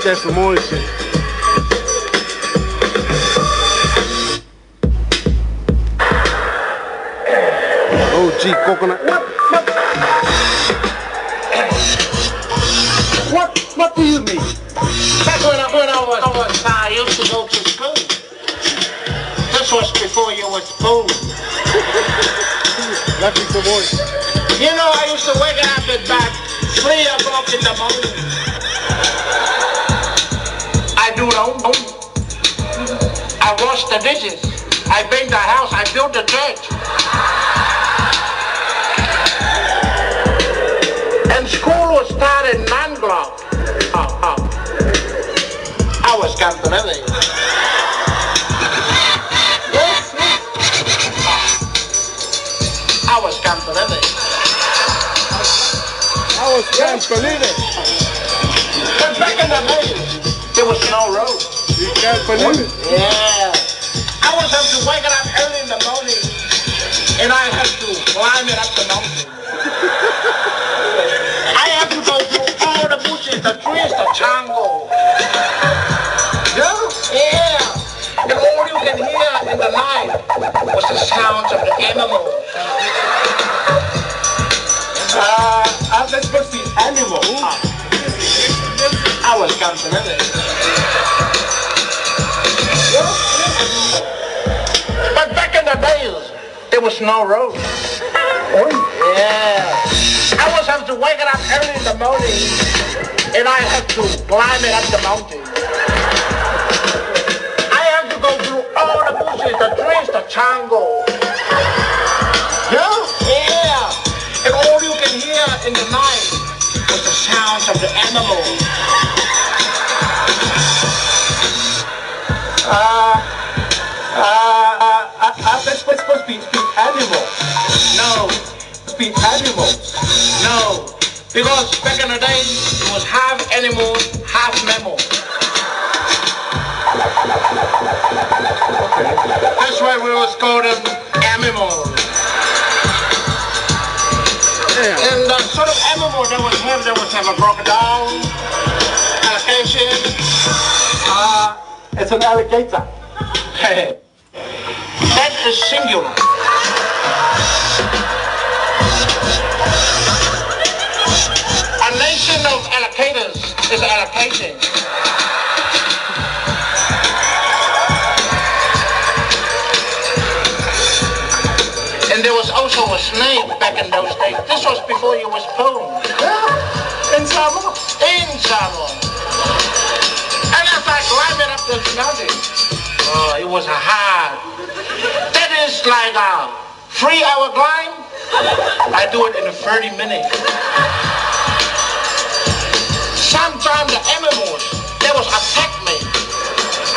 that some more shit. O.G KoCoNUT. What do you mean? Back when I was I used to go to school. This was before you was born. Lucky for boy. You know, I used to wake up at about 3 o'clock in the morning. I do the home. I wash the dishes. I paint the house. I build the church. And school was started at 9 o'clock. I was camping living. I was camping living. I was can't believe it. But back in the day, there was no road. You can't believe it. Yeah. I was have to wake up early in the morning, and I have to climb it up the mountain. I have to go through all the bushes, the trees, the jungle. Yeah. And all you can hear in the night was the sounds of the animals. That's supposed to be animal. I was camping in it. But back in the days, there was no road. Yeah. I was have to wake up early in the morning, and I have to climb it up the mountain. I have to go through all the bushes, the trees, the jungle. Yeah. And all you can hear in the night was the sounds of the animals. That's supposed to be animals. No. Be animals. No. Because back in the day, it was half animal, half mammal. Okay. That's why we was called them animals. Yeah. And the sort of animal that was have a crocodile, alligator. It's an alligator. That is singular. A nation of alligators is allocation. And there was also a snake back in those days. This was before you was born. In Samoa. In Samoa. And as I climbed up the mountain, it was hard. That is like a 3-hour climb. I do it in 30 minutes. Sometimes the animals, they was attack me.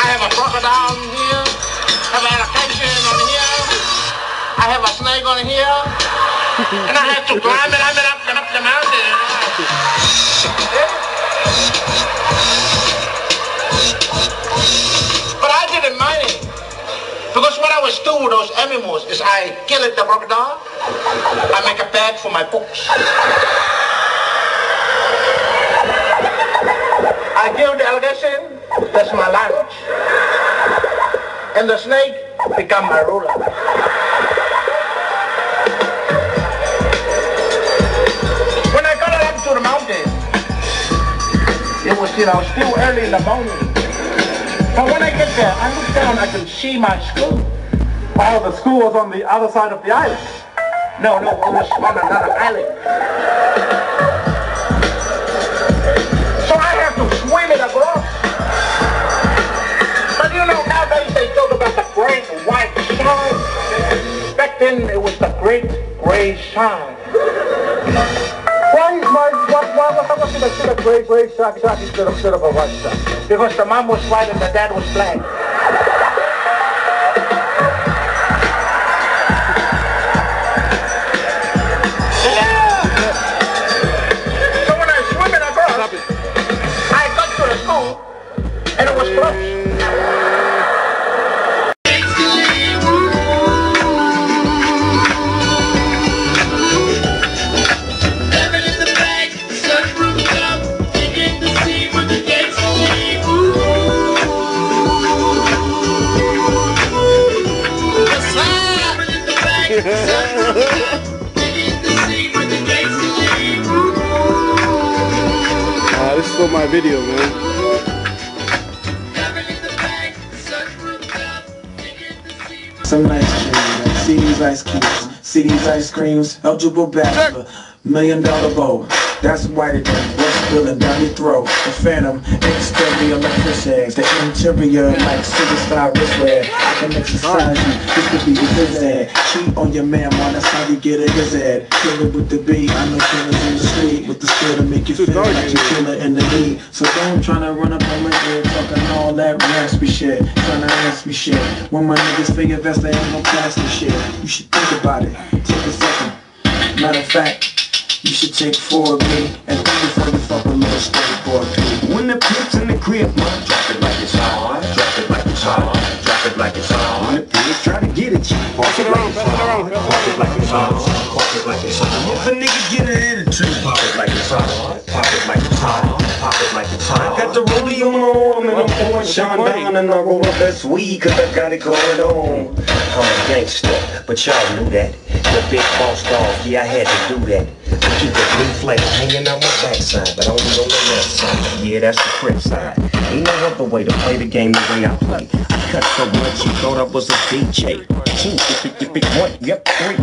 I have a crocodile on here, have an alligator on here, I have a snake on here, and I have to climb it up and up the mountain. But I didn't mind it, because what I was doing with those animals is I kill the crocodile, I make a bag for my books. I kill the alligator, that's my lunch. And the snake become my ruler. When I got up to the mountain, it was, still early in the morning. But when I get there, I look down, I can see my school. Oh, the school was on the other side of the island. No, it was on another island. So I have to swim it across. But nowadays they talk about the great white shark. Back then it was the great gray shark. Why should I see a gray shark instead of a white shark? Because the mom was white and the dad was black. So when I swim it across, I got to the school and it was closed. Living in the bank, sunroof up, digging to see what the gates will be. This is for my video, man. Some nice dreams, like see these ice cubes, see these ice creams, eligible bachelor, $1 million bowl. That's white again, what's spilling down your throat. The phantom, exterior like fish eggs, the interior like suicide wristwear. I can exercise you, this could be your his ad. Cheat on your man, man, that's how you get a his ad. Kill it with the beat, I know killers in the street, with the skill to make you feel like you're killer in the heat. So don't tryna run up on my head, talking all that raspy shit, tryna ask me shit. When my niggas figure vest, they ain't no plastic shit. You should think about it, take a second. Matter of fact, you should take 4 of me and think before you fuck a little skateboard dude. When the pimp's in the crib, man, drop it like it's hot, drop it like it's hot, drop it like it's hot. When the pigs try to get at you, park it like it's hot, park it like it's hot, park it like it's hot. If a nigga get an attitude, pop it like it's hot, pop it like it's hot, pop it like it's hot. Got the rollie on my arm and I'm pouring Sean down and I roll up that weed cause I got it going on. I'm a gangster, but y'all knew that. The big boss dog, yeah I had to do that. Keep the blue flag hanging out my backside, but only on the left side. Yeah, that's the crib side. Ain't no other way to play the game the way I play. I cut so much you thought I was a DJ. 2, 1, yep, 3.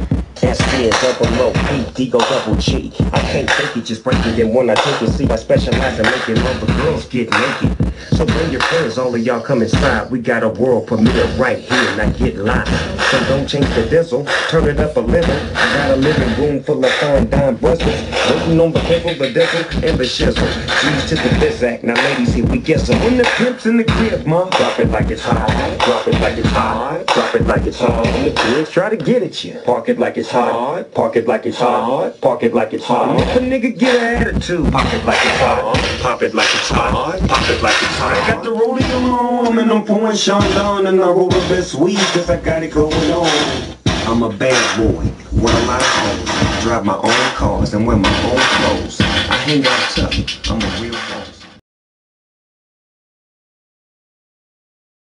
S-P double O, P, go double G. I can't take it, just break it in one I take it. See, I specialize in making other girls get naked. So bring your friends, all of y'all come inside. We got a world premiere right here, now get live. So don't change the diesel, turn it up a little. I got a living room full of fine dime bristles. Waiting on the pickle, the dizzle, and the shizzle. G's to the bizac, now ladies here we get some. When the pimp's in the crib, mom, drop it like it's hot, drop it like it's hot, drop it like it's hot. When the pigs try to get at you, park it like it's hot, park it like it's hot, park it like it's hot. If a nigga get an attitude, pop it like it's hot, pop it like it's hot, pop it like it's hot. I got the rollie on my arm and I'm pouring Sean down and I roll the best weed cause I got it going on. I'm a bad boy, with a lot of hoes, drive my own cars and wear my own clothes. I hang out tough, I'm a real boss.